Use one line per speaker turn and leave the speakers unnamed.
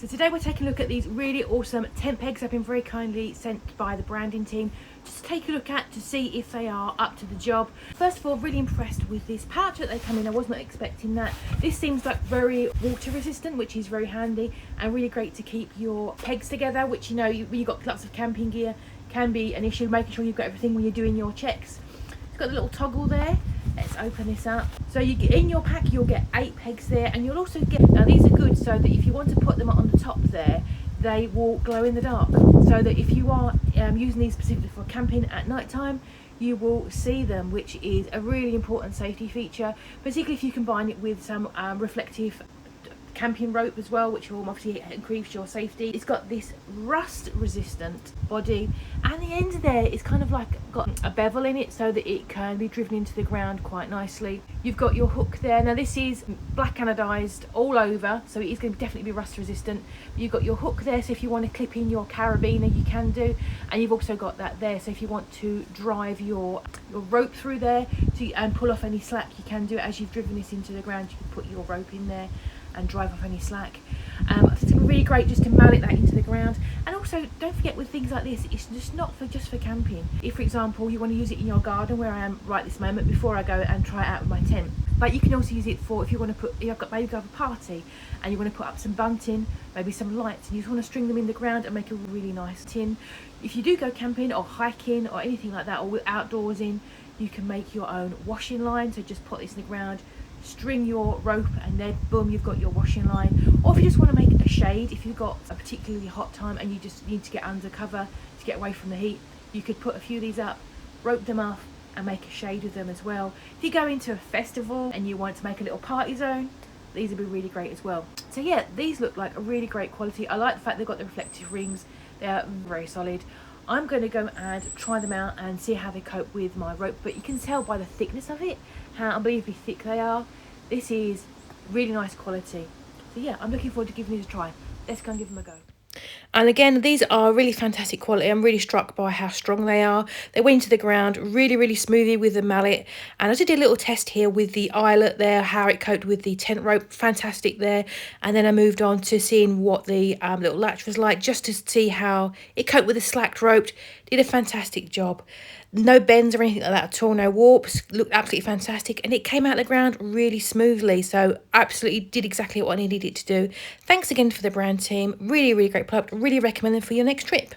So today we're taking a look at these really awesome tent pegs that have been very kindly sent by the branding team just to take a look at to see if they are up to the job. First of all, really impressed with this pouch that they come in. I was not expecting that. This seems like very water resistant, which is very handy and really great to keep your pegs together, which, you know, when you've got lots of camping gear can be an issue, making sure you've got everything when you're doing your checks. It's got a little toggle there. Let's open this up. So you get in your pack, you'll get 8 pegs there, and you'll also get, now these are good so that if you want to put them on the top there, they will glow in the dark, so that if you are using these specifically for camping at night time, you will see them, which is a really important safety feature, particularly if you combine it with some reflective camping rope as well, which will obviously increase your safety. It's got this rust resistant body, and the end there is kind of like got a bevel in it so that it can be driven into the ground quite nicely. You've got your hook there. Now this is black anodized all over, so it is going to definitely be rust resistant. You've got your hook there, so if you want to clip in your carabiner you can do, and you've also got that there, so if you want to drive your rope through there and pull off any slack, you can do it. As you've driven this into the ground, you can put your rope in there and drive off any slack. It's really great just to mallet that into the ground. And also, don't forget, with things like this, it's just not just for camping. If, for example, you want to use it in your garden, where I am right this moment before I go and try it out with my tent, but you can also use it for if you want to put, you've got maybe go have a party and you want to put up some bunting, maybe some lights, and you just want to string them in the ground and make a really nice tin. If you do go camping or hiking or anything like that, or outdoors in, you can make your own washing line. So just put this in the ground, string your rope, and then boom, you've got your washing line. Or if you just want to make a shade, if you've got a particularly hot time and you just need to get under cover to get away from the heat, you could put a few of these up, rope them off, and make a shade with them as well. If you go into a festival and you want to make a little party zone, these would be really great as well. So yeah, these look like a really great quality. I like the fact they've got the reflective rings. They're very solid. I'm going to go and try them out and see how they cope with my rope, but you can tell by the thickness of it how unbelievably thick they are. This is really nice quality. So yeah, I'm looking forward to giving these a try. Let's go and give them a go. And again, these are really fantastic quality. I'm really struck by how strong they are. They went into the ground really smoothly with the mallet. And I did a little test here with the eyelet there, how it coped with the tent rope. Fantastic there. And then I moved on to seeing what the little latch was like, just to see how it coped with the slacked rope. Did a fantastic job. No bends or anything like that at all, no warps. Looked absolutely fantastic, and it came out of the ground really smoothly. So absolutely did exactly what I needed it to do. Thanks again for the brand team. Really great product. Really recommend them for your next trip.